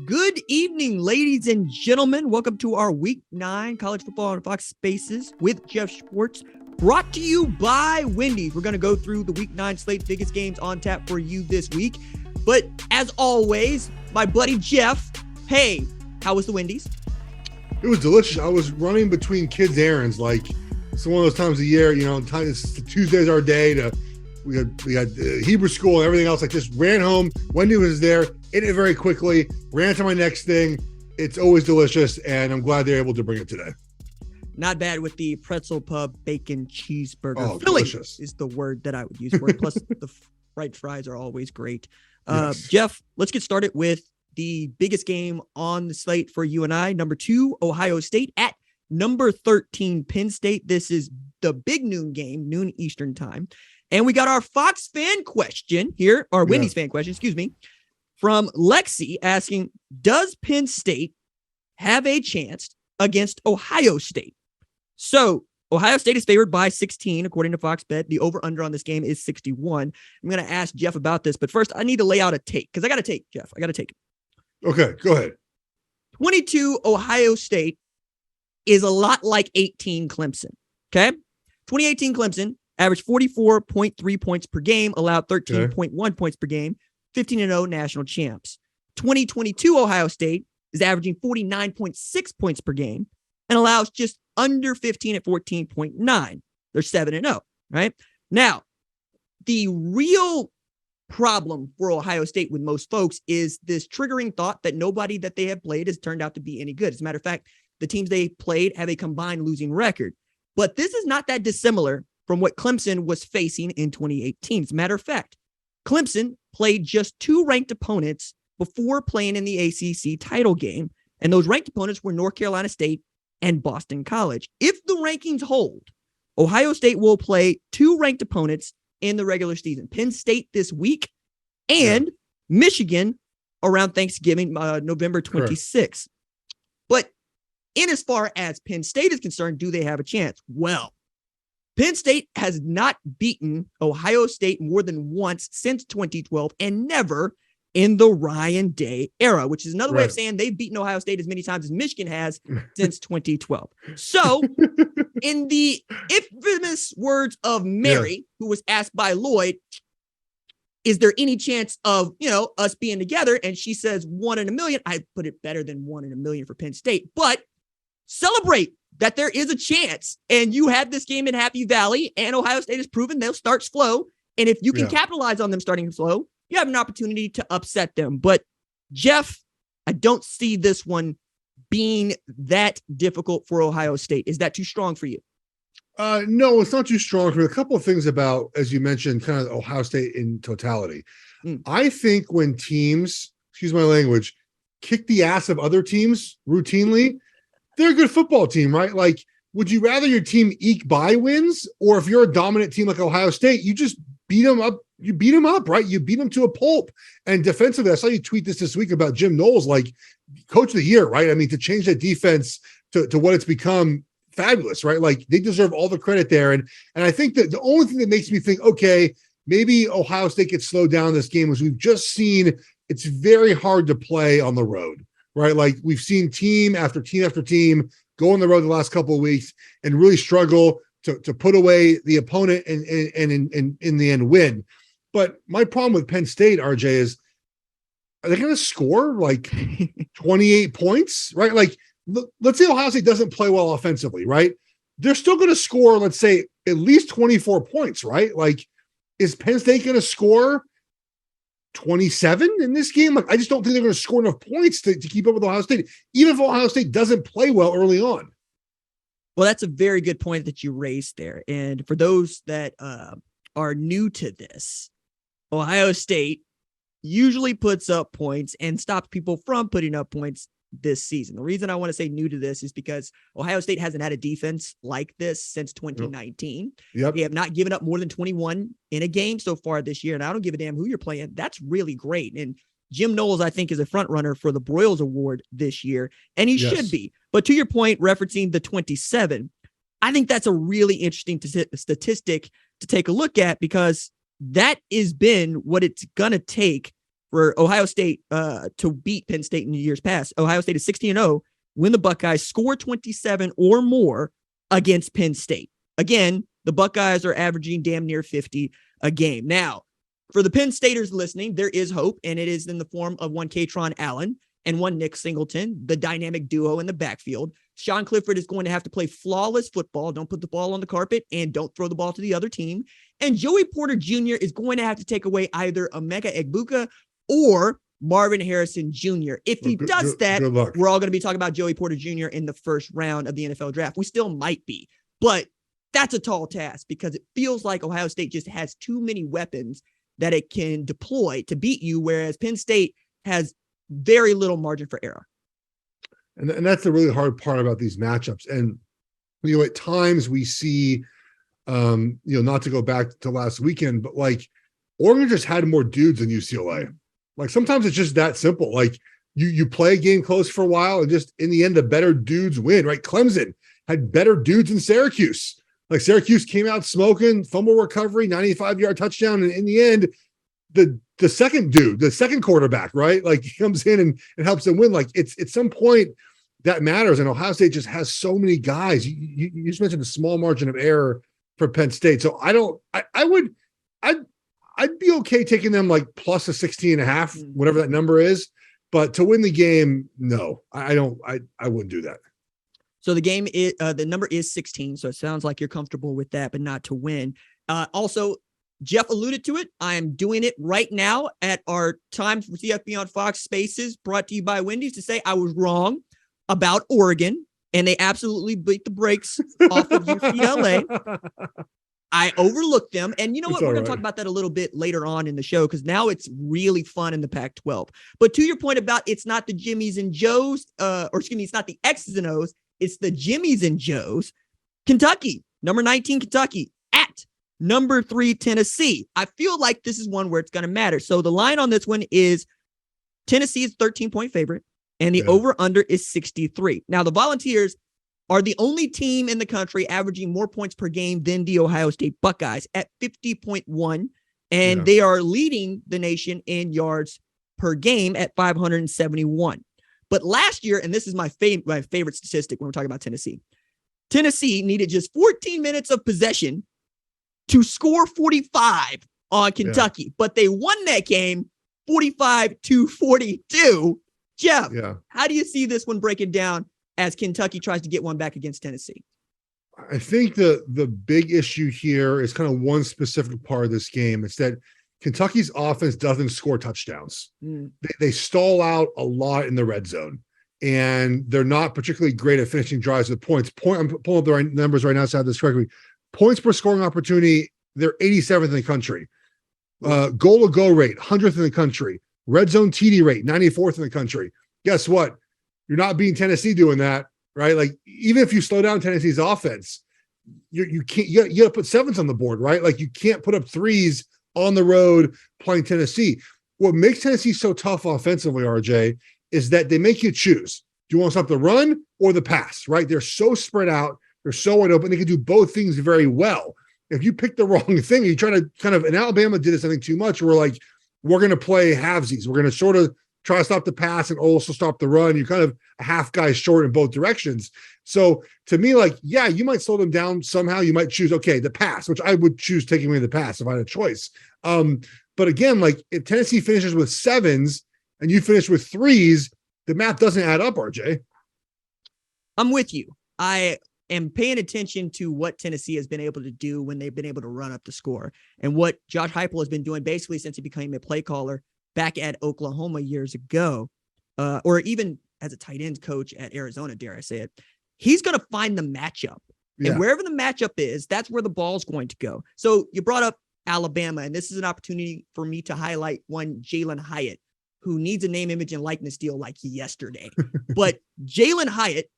Good evening, ladies and gentlemen. Welcome to our Week 9 College Football on Fox Spaces with Geoff Schwartz, brought to you by Wendy's. We're going to go through the Week 9 slate, biggest games on tap for you this week. But as always, my buddy Jeff, hey, how was the Wendy's? It was delicious. I was running between kids' errands. Like, it's one of those times of year, Tuesday's our day. We had Hebrew school and everything else. I just ran home. Wendy was there, ate it very quickly, ran to my next thing. It's always delicious, and I'm glad they're able to bring it today. Not bad with the pretzel pub bacon cheeseburger. Oh, Philly delicious is the word that I would use for it. Plus, the fried fries are always great. Yes. Jeff, let's get started with the biggest game on the slate for you and I. Number 2, Ohio State at number 13, Penn State. This is the big noon game, noon Eastern time. And we got our Fox fan question here, or Wendy's fan question, excuse me, from Lexi asking, does Penn State have a chance against Ohio State? So Ohio State is favored by 16, according to Fox Bet. The over-under on this game is 61. I'm going to ask Jeff about this, but first I need to lay out a take, because I got to take, Jeff. I got to take it. Okay, go ahead. 22 Ohio State is a lot like 18 Clemson, okay? 2018 Clemson averaged 44.3 points per game, allowed 13.1 points per game, 15-0 national champs. 2022 Ohio State is averaging 49.6 points per game and allows just under 15 at 14.9. They're 7-0, right? Now, the real problem for Ohio State with most folks is this triggering thought that nobody that they have played has turned out to be any good. As a matter of fact, the teams they played have a combined losing record. But this is not that dissimilar from what Clemson was facing in 2018. As a matter of fact, Clemson played just 2 ranked opponents before playing in the ACC title game, and those ranked opponents were North Carolina State and Boston College. If the rankings hold, Ohio State will play 2 ranked opponents in the regular season. Penn State this week and Michigan around Thanksgiving, November 26th. But in as far as Penn State is concerned, do they have a chance? Well, Penn State has not beaten Ohio State more than once since 2012 and never in the Ryan Day era, which is another way of saying they've beaten Ohio State as many times as Michigan has since 2012. So in the infamous words of Mary, who was asked by Lloyd, is there any chance of, us being together? And she says 1 in a million. I put it better than 1 in a million for Penn State, but celebrate that there is a chance. And you had this game in Happy Valley, and Ohio State has proven they'll start slow. And if you can capitalize on them starting slow, you have an opportunity to upset them. But Jeff, I don't see this one being that difficult for Ohio State. Is that too strong for you? No, it's not too strong for me. A couple of things about, as you mentioned, kind of Ohio State in totality. I think when teams, excuse my language, kick the ass of other teams routinely, they're a good football team, right? Like, would you rather your team eke by wins, or if you're a dominant team like Ohio State, you just beat them up? You beat them up, right? You beat them to a pulp. And defensively, I saw you tweet this week about Jim Knowles, like coach of the year, right? I mean, to change that defense to what it's become, fabulous, right? Like, they deserve all the credit there. And I think that the only thing that makes me think, okay, maybe Ohio State gets slowed down in this game is we've just seen it's very hard to play on the road. Right, like we've seen team after team after team go on the road the last couple of weeks and really struggle to put away the opponent and in the end win. But my problem with Penn State, RJ, is are they going to score like 28 points? Right, like let's say Ohio State doesn't play well offensively, right? They're still going to score, let's say, at least 24 points, right? Like, is Penn State going to score 27 in this game? Like, I just don't think they're going to score enough points to keep up with Ohio State, even if Ohio State doesn't play well early on. Well, that's a very good point that you raised there. And for those that are new to this, Ohio State usually puts up points and stops people from putting up points this season. The reason I want to say new to this is because Ohio State hasn't had a defense like this since 2019. They have not given up more than 21 in a game so far this year. And I don't give a damn who you're playing. That's really great. And Jim Knowles, I think, is a front runner for the Broyles Award this year. And he should be. But to your point, referencing the 27, I think that's a really interesting statistic to take a look at, because that has been what it's going to take for Ohio State to beat Penn State in the years past. Ohio State is 16-0 when the Buckeyes score 27 or more against Penn State. Again, the Buckeyes are averaging damn near 50 a game. Now, for the Penn Staters listening, there is hope, and it is in the form of one Katron Allen and one Nick Singleton, the dynamic duo in the backfield. Sean Clifford is going to have to play flawless football. Don't put the ball on the carpet and don't throw the ball to the other team. And Joey Porter Jr. is going to have to take away either Emeka Egbuka or Marvin Harrison Jr. If he does that, we're all going to be talking about Joey Porter Jr. in the first round of the NFL draft. We still might be, but that's a tall task because it feels like Ohio State just has too many weapons that it can deploy to beat you, whereas Penn State has very little margin for error. And that's the really hard part about these matchups. And, at times we see, not to go back to last weekend, but like Oregon just had more dudes than UCLA. Like sometimes it's just that simple. Like you play a game close for a while and just in the end, the better dudes win, right? Clemson had better dudes in Syracuse. Like Syracuse came out smoking, fumble recovery, 95-yard touchdown. And in the end, the second dude, the second quarterback, right? Like he comes in and helps them win. Like it's at some point that matters. And Ohio State just has so many guys. You just mentioned the small margin of error for Penn State. So I'd be okay taking them like plus a 16.5, whatever that number is. But to win the game, no, I wouldn't do that. So the game is the number is 16. So it sounds like you're comfortable with that, but not to win. Also, Geoff alluded to it. I am doing it right now at our Times for CFB on Fox Spaces, brought to you by Wendy's, to say I was wrong about Oregon, and they absolutely beat the brakes off of UCLA. I overlooked them. And you know what? We're going to talk about that a little bit later on in the show because now it's really fun in the Pac-12. But to your point about it's not the Jimmies and Joes, it's not the X's and O's, it's the Jimmies and Joes. Kentucky, number 19, Kentucky, at number 3, Tennessee. I feel like this is one where it's going to matter. So the line on this one is Tennessee is 13-point favorite, and the over-under is 63. Now, the Volunteers are the only team in the country averaging more points per game than the Ohio State Buckeyes at 50.1, and they are leading the nation in yards per game at 571. But last year, and this is my favorite statistic when we're talking about Tennessee, Tennessee needed just 14 minutes of possession to score 45 on Kentucky, but they won that game 45-42. Geoff, how do you see this one breaking down as Kentucky tries to get one back against Tennessee? I think the big issue here is kind of one specific part of this game. It's that Kentucky's offense doesn't score touchdowns. They stall out a lot in the red zone, and they're not particularly great at finishing drives with points. I'm pulling up the right numbers right now so I have this correctly. Points per scoring opportunity, they're 87th in the country. Goal-to-go rate, 100th in the country. Red zone TD rate, 94th in the country. Guess what? You're not beating Tennessee doing that, right? Like, even if you slow down Tennessee's offense, you can't. You got to put sevens on the board, right? Like, you can't put up threes on the road playing Tennessee. What makes Tennessee so tough offensively, RJ, is that they make you choose. Do you want to stop the run or the pass, right? They're so spread out. They're so wide open. They can do both things very well. If you pick the wrong thing, you try to and Alabama did this, I think, too much. We're like, we're going to play halvesies. We're going to sort of try to stop the pass and also stop the run. You're kind of a half guy short in both directions. So to me, like, yeah, you might slow them down somehow. You might choose, okay, the pass, which I would choose taking away the pass if I had a choice. But again, like, if Tennessee finishes with sevens and you finish with threes, the math doesn't add up, RJ. I'm with you. I am paying attention to what Tennessee has been able to do when they've been able to run up the score, and what Josh Heupel has been doing basically since he became a play caller back at Oklahoma years ago, or even as a tight end coach at Arizona, dare I say it. He's going to find the matchup. And wherever the matchup is, that's where the ball's going to go. So you brought up Alabama, and this is an opportunity for me to highlight one Jalen Hyatt, who needs a name, image, and likeness deal like yesterday. But Jalen Hyatt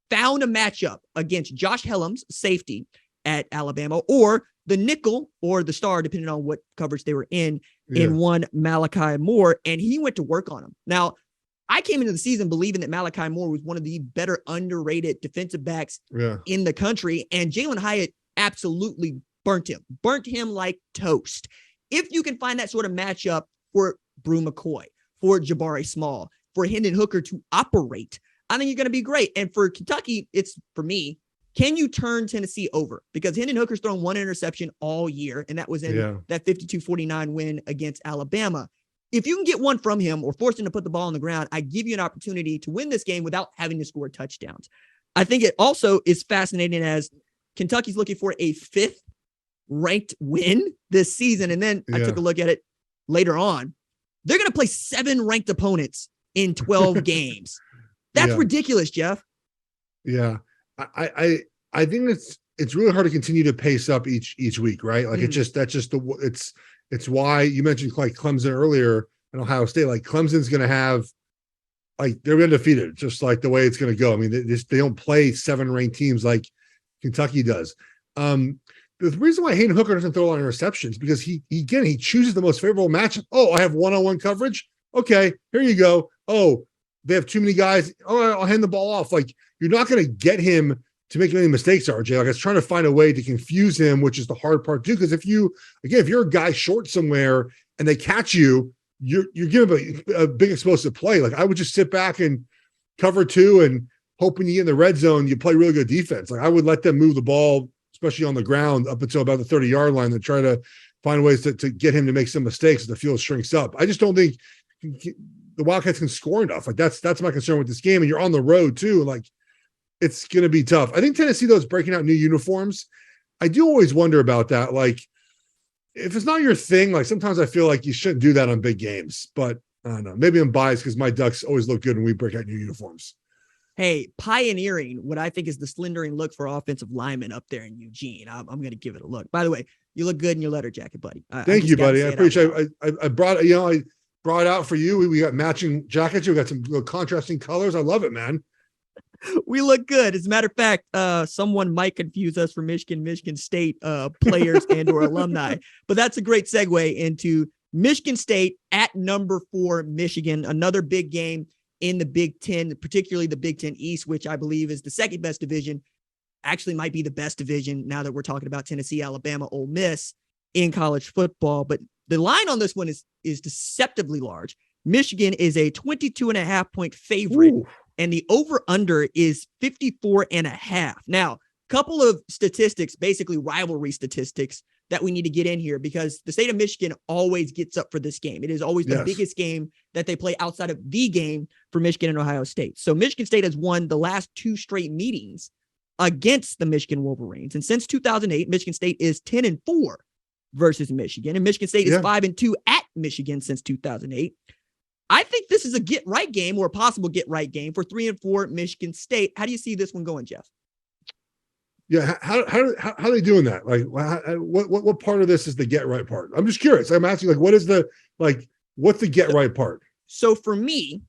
found a matchup against Josh Hellam's safety at Alabama, or the nickel or the star, depending on what coverage they were in one Malachi Moore, and he went to work on him. Now, I came into the season believing that Malachi Moore was one of the better underrated defensive backs in the country, and Jalen Hyatt absolutely burnt him like toast. If you can find that sort of matchup for Brew McCoy, for Jabari Small, for Hendon Hooker to operate, I think you're going to be great. And for Kentucky, it's, for me, can you turn Tennessee over? Because Hendon Hooker's thrown one interception all year, and that was in that 52-49 win against Alabama. If you can get one from him or force him to put the ball on the ground, I give you an opportunity to win this game without having to score touchdowns. I think it also is fascinating as Kentucky's looking for a 5th ranked win this season. And then I took a look at it later on. They're going to play 7 ranked opponents in 12 games. That's ridiculous, Geoff. Yeah. I think it's really hard to continue to pace up each week, right? Like it's why you mentioned like Clemson earlier and Ohio State. Like Clemson's going to have, like, they're undefeated, just like the way it's going to go. I mean, they don't play 7 ranked teams like Kentucky does. The reason why Hayden Hooker doesn't throw a lot of interceptions because he chooses the most favorable matchup. Oh, I have one-on-one coverage. Okay, here you go. Oh, they have too many guys. Oh, I'll hand the ball off. Like, you're not going to get him to make any mistakes, RJ. Like, it's trying to find a way to confuse him, which is the hard part too. Because if you're a guy short somewhere and they catch you, you're giving a big explosive play. Like, I would just sit back and cover 2 and hoping you get in the red zone, you play really good defense. Like, I would let them move the ball, especially on the ground, up until about the 30-yard line, and try to find ways to get him to make some mistakes as the field shrinks up. I just don't think the Wildcats can score enough. Like, that's my concern with this game. And you're on the road too. Like, it's going to be tough. I think Tennessee, though, is breaking out new uniforms. I do always wonder about that. Like, if it's not your thing, like, sometimes I feel like you shouldn't do that on big games. But I don't know. Maybe I'm biased because my Ducks always look good when we break out new uniforms. Hey, pioneering what I think is the slendering look for offensive linemen up there in Eugene. I'm going to give it a look. By the way, you look good in your letter jacket, buddy. Thank you, buddy. I appreciate it. I brought it out for you. We got matching jackets. We got some little contrasting colors. I love it, man. We look good. As a matter of fact, someone might confuse us for Michigan State players and or alumni, but that's a great segue into Michigan State at number 4, Michigan, another big game in the Big Ten, particularly the Big Ten East, which I believe is the second best division, actually might be the best division now that we're talking about Tennessee, Alabama, Ole Miss in college football. But the line on this one is deceptively large. Michigan is a 22.5-point favorite. Ooh. And the over-under is 54.5. Now, couple of statistics, basically rivalry statistics that we need to get in here because the state of Michigan always gets up for this game. It is always the biggest game that they play outside of the game for Michigan and Ohio State. So Michigan State has won the last 2 straight meetings against the Michigan Wolverines. And since 2008, Michigan State is 10-4 versus Michigan. And Michigan State is 5-2 at Michigan since 2008. I think this is a get-right game or a possible get-right game for 3-4 Michigan State. How do you see this one going, Geoff? Yeah, how are they doing that? Like, what part of this is the get-right part? I'm just curious. I'm asking, like, what's the get-right part? So for me,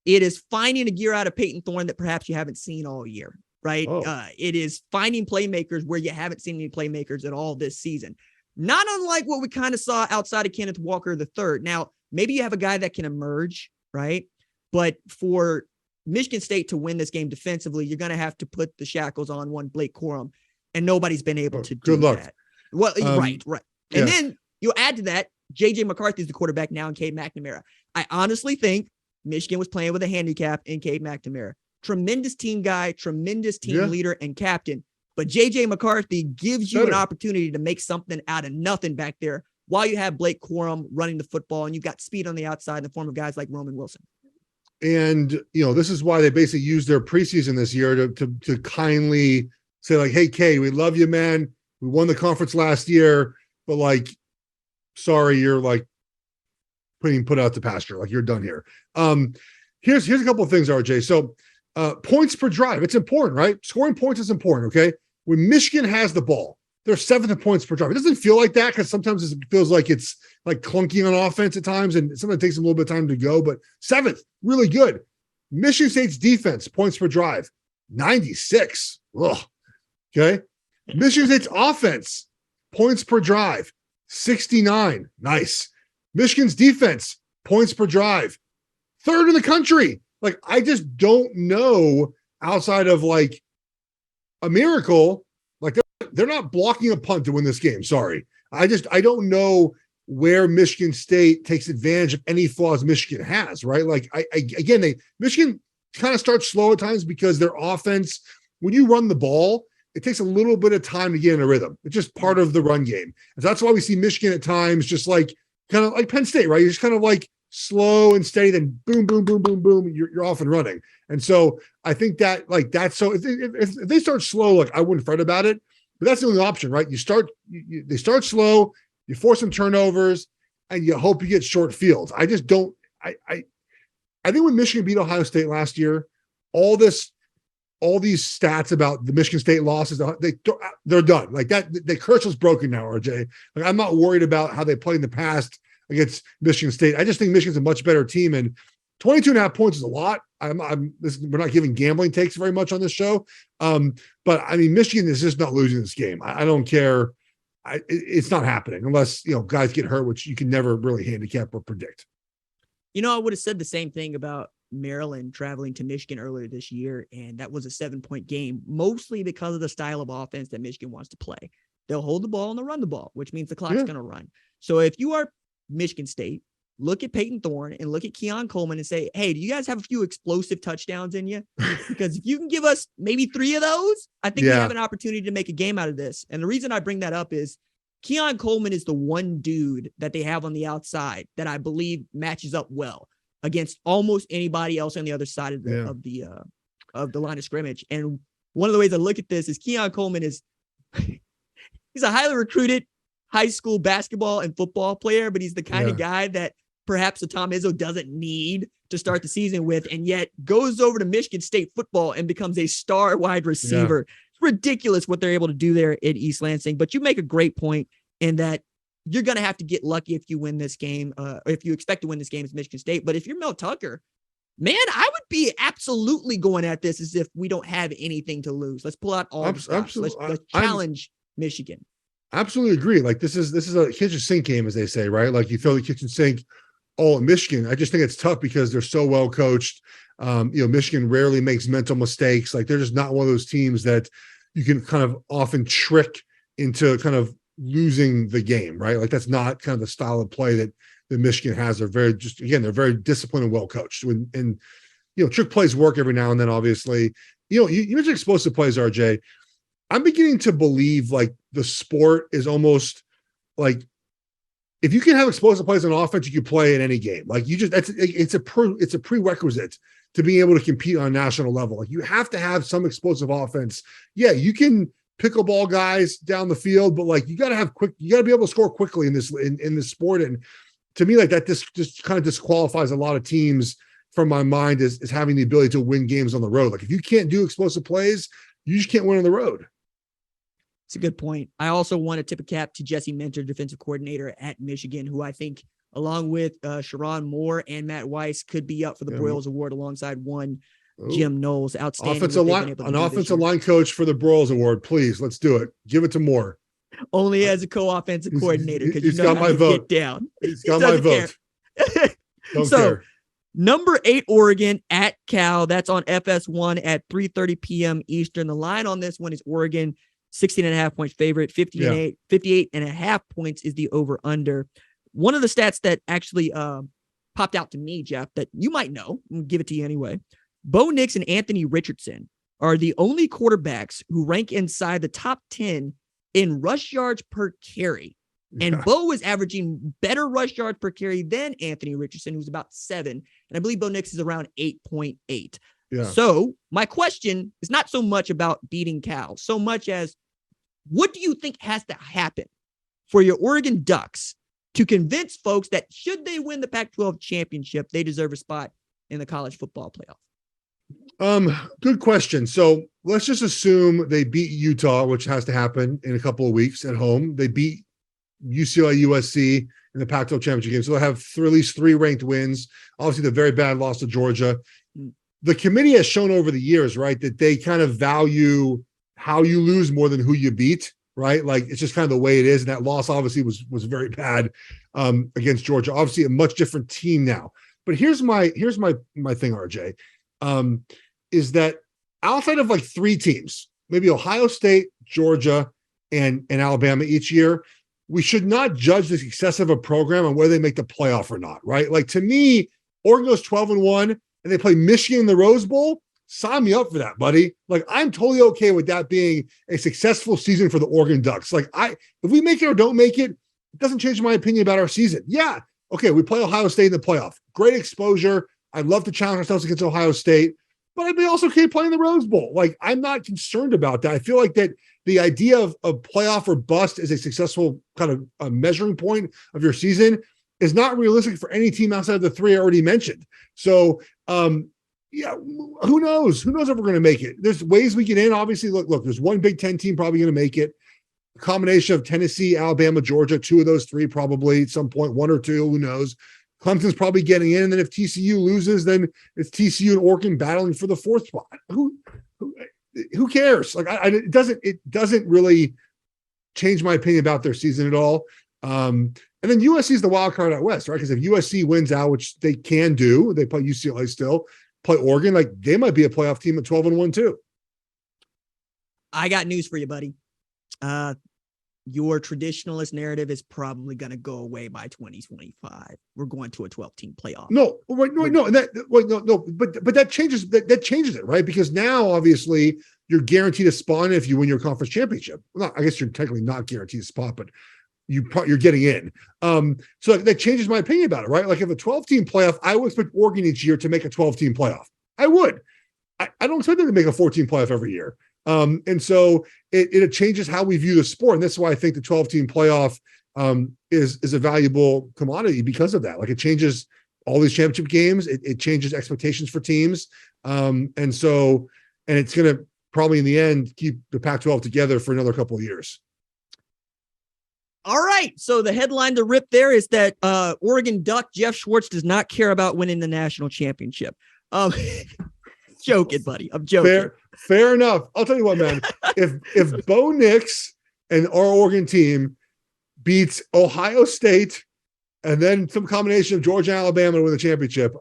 it is finding a gear out of Peyton Thorne that perhaps you haven't seen all year, right? Oh. It is finding playmakers where you haven't seen any playmakers at all this season. Not unlike what we kind of saw outside of Kenneth Walker III. Now, maybe you have a guy that can emerge, right? But for Michigan State to win this game defensively, you're going to have to put the shackles on one Blake Corum, and nobody's been able to do that. Well, right. And then you add to that, J.J. McCarthy is the quarterback now, and Cade McNamara. I honestly think Michigan was playing with a handicap in Cade McNamara. Tremendous team guy, tremendous team leader and captain. But J.J. McCarthy gives you an opportunity to make something out of nothing back there while you have Blake Corum running the football, and you've got speed on the outside in the form of guys like Roman Wilson. And, this is why they basically used their preseason this year to kindly say, like, hey, Kay, we love you, man. We won the conference last year, but, like, sorry, you're, like, put out to pasture. Like, you're done here. Here's a couple of things, RJ. So points per drive, it's important, right? Scoring points is important, okay? When Michigan has the ball, they're 7th in points per drive. It doesn't feel like that because sometimes it feels like it's like clunky on offense at times, and sometimes it takes them a little bit of time to go, but 7th, really good. Michigan State's defense, points per drive, 96. Ugh. Okay. Michigan State's offense, points per drive, 69. Nice. Michigan's defense, points per drive, 3rd in the country. Like, I just don't know outside of, like, a miracle. Like, they're not blocking a punt to win this game. Sorry. I don't know where Michigan State takes advantage of any flaws Michigan has, right? Like Michigan kind of starts slow at times because their offense, when you run the ball, it takes a little bit of time to get in a rhythm. It's just part of the run game. And that's why we see Michigan at times just like kind of like Penn State, right? You're just kind of like slow and steady, then boom, boom, boom, boom, boom, you're off and running. And so I think that like that's so if they start slow, like I wouldn't fret about it, but that's the only option, right? They start slow, you force some turnovers, and you hope you get short fields. I just don't. I think when Michigan beat Ohio State last year, all these stats about the Michigan State losses, they're done. Like that, the curse was broken now, RJ. Like I'm not worried about how they played in the past against Michigan State. I just think Michigan's a much better team, and 22.5 points is a lot. We're not giving gambling takes very much on this show. But I mean, Michigan is just not losing this game. I don't care. It's not happening unless, guys get hurt, which you can never really handicap or predict. I would have said the same thing about Maryland traveling to Michigan earlier this year, and that was a 7-point game, mostly because of the style of offense that Michigan wants to play. They'll hold the ball and they'll run the ball, which means the clock's going to run. So if you are Michigan State, look at Peyton Thorne and look at Keon Coleman and say, hey, do you guys have a few explosive touchdowns in you? Because if you can give us maybe 3 of those, I think we have an opportunity to make a game out of this. And the reason I bring that up is Keon Coleman is the one dude that they have on the outside that I believe matches up well against almost anybody else on the other side of the line of scrimmage. And one of the ways I look at this is Keon Coleman is he's a highly recruited high school basketball and football player, but he's the kind of guy that perhaps a Tom Izzo doesn't need to start the season with, and yet goes over to Michigan State football and becomes a star wide receiver. It's ridiculous what they're able to do there in East Lansing. But you make a great point in that you're going to have to get lucky if you win this game, if you expect to win this game as Michigan State. But if you're Mel Tucker, man, I would be absolutely going at this as if we don't have anything to lose. Let's pull out all the stops. Let's challenge Michigan. Absolutely agree. Like this is a kitchen sink game, as they say, right? Like you throw the kitchen sink all at Michigan. I just think it's tough because they're so well coached. Michigan rarely makes mental mistakes. Like they're just not one of those teams that you can kind of often trick into kind of losing the game, right? Like that's not kind of the style of play that Michigan has. They're very they're very disciplined and well coached. And trick plays work every now and then, obviously. You mentioned explosive plays, RJ. I'm beginning to believe like the sport is almost like if you can have explosive plays on offense, you can play in any game. Like it's a prerequisite to being able to compete on a national level. Like you have to have some explosive offense. Yeah, you can pickleball guys down the field, but like you got to be able to score quickly in this sport. And to me, like that just kind of disqualifies a lot of teams from my mind as having the ability to win games on the road. Like if you can't do explosive plays, you just can't win on the road. It's a good point. I also want to tip a cap to Jesse Minter, defensive coordinator at Michigan, who I think, along with Sharon Moore and Matt Weiss, could be up for the Broyles Award alongside Jim Knowles. Outstanding. Offensive line coach for the Broyles Award, please. Let's do it. Give it to Moore. Only as a co-offensive coordinator, because he's got my vote. Get down. He's got my vote. Don't care. Number 8, Oregon at Cal. That's on FS1 at 3:30 p.m. Eastern. The line on this one is Oregon 16.5 points favorite. 58.5 points is the over under. One of the stats that actually popped out to me, Jeff, that you might know, I'm gonna give it to you anyway. Bo Nix and Anthony Richardson are the only quarterbacks who rank inside the top 10 in rush yards per carry. And Bo is averaging better rush yards per carry than Anthony Richardson, who's about 7. And I believe Bo Nix is around 8.8. Yeah. So my question is not so much about beating Cal, so much as what do you think has to happen for your Oregon Ducks to convince folks that should they win the Pac-12 championship, they deserve a spot in the college football playoff? Good question. So let's just assume they beat Utah, which has to happen in a couple of weeks at home. They beat UCLA, USC in the Pac-12 championship game. So they'll have at least 3 ranked wins. Obviously, the very bad loss to Georgia. The committee has shown over the years, right, that they kind of value how you lose more than who you beat, right? Like it's just kind of the way it is. And that loss obviously was very bad against Georgia. Obviously, a much different team now. But here's my thing, RJ, is that outside of like 3 teams, maybe Ohio State, Georgia, and Alabama each year, we should not judge the success of a program on whether they make the playoff or not, right? Like, to me, Oregon goes 12-1 and they play Michigan in the Rose Bowl. Sign me up for that, buddy. Like, I'm totally okay with that being a successful season for the Oregon Ducks. Like, if we make it or don't make it, it doesn't change my opinion about our season. Yeah, okay, we play Ohio State in the playoff. Great exposure. I'd love to challenge ourselves against Ohio State, but I'd be also okay playing the Rose Bowl. Like, I'm not concerned about that. I feel like that the idea of playoff or bust as a successful kind of a measuring point of your season is not realistic for any team outside of the three I already mentioned. So, yeah, who knows? Who knows if we're going to make it? There's ways we get in. Obviously, look, there's one Big Ten team probably going to make it. A combination of Tennessee, Alabama, Georgia, two of those three probably at some point, one or two, who knows? Clemson's probably getting in. And then if TCU loses, then it's TCU and Oregon battling for the fourth spot. Who cares? Like, it doesn't really change my opinion about their season at all. And then USC is the wild card out west, right? Because if USC wins out, which they can do, they play UCLA still, play Oregon, like, they might be a playoff team at 12-1 too. I got news for you, buddy. Your traditionalist narrative is probably going to go away by 2025. We're going to a 12-team playoff. No, but that changes that changes it, right? Because now obviously you're guaranteed a spot if you win your conference championship. Well, I guess you're technically not guaranteed a spot, but you're getting in. So that changes my opinion about it, right? Like, if a 12-team playoff, I would expect Oregon each year to make a 12-team playoff. I would. I don't expect them to make a 14 playoff every year. And so it changes how we view the sport. And that's why I think the 12-team playoff is a valuable commodity because of that. Like, it changes all these championship games. It changes expectations for teams. And it's going to probably in the end keep the Pac-12 together for another couple of years. All right. So the headline to rip there is that Oregon Duck Geoff Schwartz does not care about winning the national championship. Joking, buddy. I'm joking. Fair enough. I'll tell you what, man. if Bo Nix and our Oregon team beats Ohio State and then some combination of Georgia and Alabama to win the championship,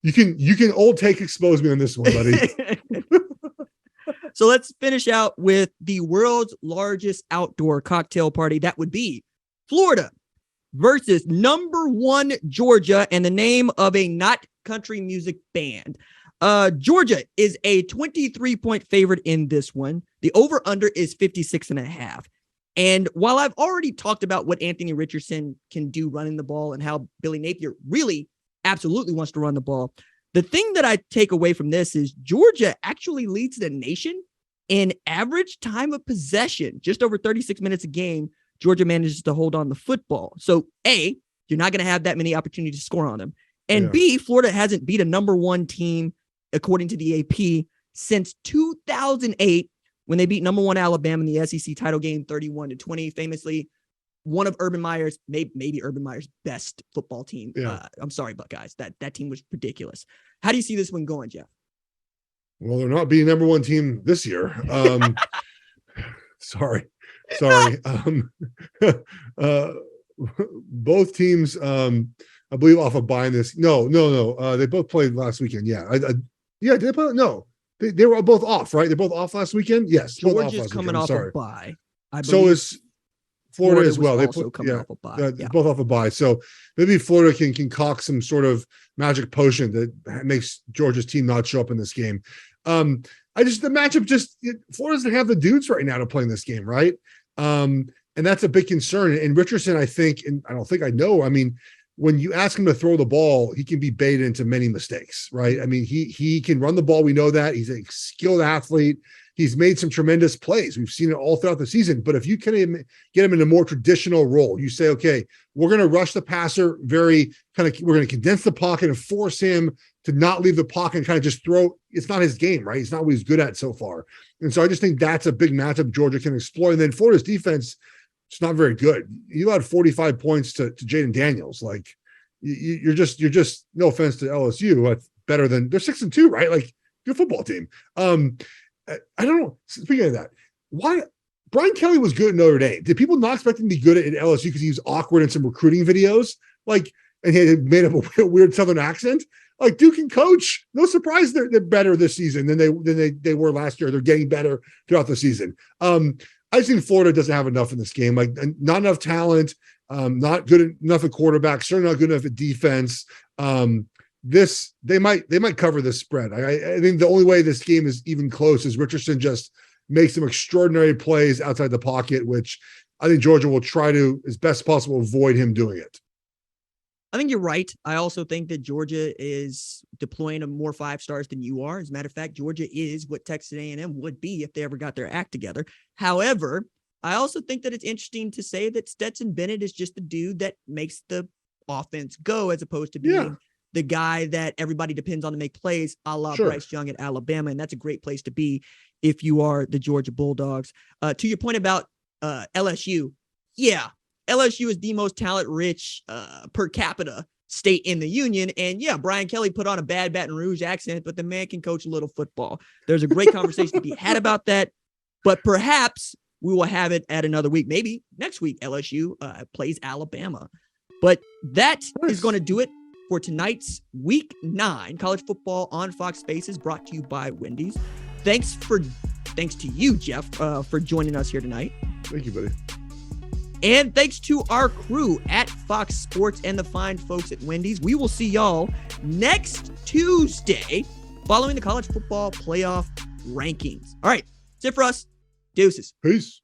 you can old take expose me on this one, buddy. So let's finish out with the world's largest outdoor cocktail party. That would be Florida versus number 1 Georgia, and the name of a not country music band. Georgia is a 23-point favorite in this one. The over-under is 56.5. And while I've already talked about what Anthony Richardson can do running the ball and how Billy Napier really absolutely wants to run the ball, the thing that I take away from this is Georgia actually leads the nation in average time of possession. Just over 36 minutes a game, Georgia manages to hold on the football. So A, you're not going to have that many opportunities to score on them. And B, Florida hasn't beat a number 1 team, according to the AP, since 2008, when they beat number 1 Alabama in the SEC title game 31-20, famously one of Urban Meyer's, maybe Urban Meyer's best football team. I'm sorry, Buckeyes. That team was ridiculous. How do you see this one going, Geoff? Well, they're not being number 1 team this year. Sorry. Both teams, I believe, off of buying this. No. They both played last weekend. Yeah. Did they play? No. They were both off, right? They're both off last weekend? Yes. Georgia's coming off a bye. So is Florida as well. They off a bye. Both off a bye. So maybe Florida can concoct some sort of magic potion that makes Georgia's team not show up in this game. The matchup Florida doesn't have the dudes right now to play in this game, right? And that's a big concern. And Richardson, I think, and I don't think I know, I mean, when you ask him to throw the ball, he can be baited into many mistakes, right? I mean, he can run the ball. We know that. He's a skilled athlete. He's made some tremendous plays. We've seen it all throughout the season. But if you can get him in a more traditional role, you say, okay, we're going to rush the passer we're going to condense the pocket and force him to not leave the pocket and kind of just throw. It's not his game, right? It's not what he's good at so far. And so I just think that's a big matchup Georgia can exploit. And then Florida's defense, it's not very good. You allowed 45 points to Jaden Daniels. Like, you're just no offense to LSU, but better than they're 6-2, right? Like, good football team. I don't know. Speaking of that, why Brian Kelly was good at Notre Dame? Did people not expect him to be good at LSU because he was awkward in some recruiting videos? Like, and he had made up a weird Southern accent. Like, Duke can coach. No surprise they're better this season than they were last year. They're getting better throughout the season. I just think Florida doesn't have enough in this game. Like, not enough talent, not good enough at quarterback, certainly not good enough at defense. They might cover this spread. I think the only way this game is even close is Richardson just makes some extraordinary plays outside the pocket, which I think Georgia will try to, as best possible, avoid him doing it. I think you're right. I also think that Georgia is deploying more 5-stars than you are. As a matter of fact, Georgia is what Texas A&M would be if they ever got their act together. However, I also think that it's interesting to say that Stetson Bennett is just the dude that makes the offense go, as opposed to being the guy that everybody depends on to make plays, a la Bryce Young at Alabama. And that's a great place to be if you are the Georgia Bulldogs. To your point about LSU, LSU is the most talent-rich per capita state in the union. And Brian Kelly put on a bad Baton Rouge accent, but the man can coach a little football. There's a great conversation to be had about that, but perhaps we will have it at another week. Maybe next week LSU plays Alabama. But that is going to do it for tonight's Week 9 college football on Fox Spaces, brought to you by Wendy's. Thanks to you, Geoff, for joining us here tonight. Thank you, buddy. And thanks to our crew at Fox Sports and the fine folks at Wendy's. We will see y'all next Tuesday following the college football playoff rankings. All right, that's it for us. Deuces. Peace.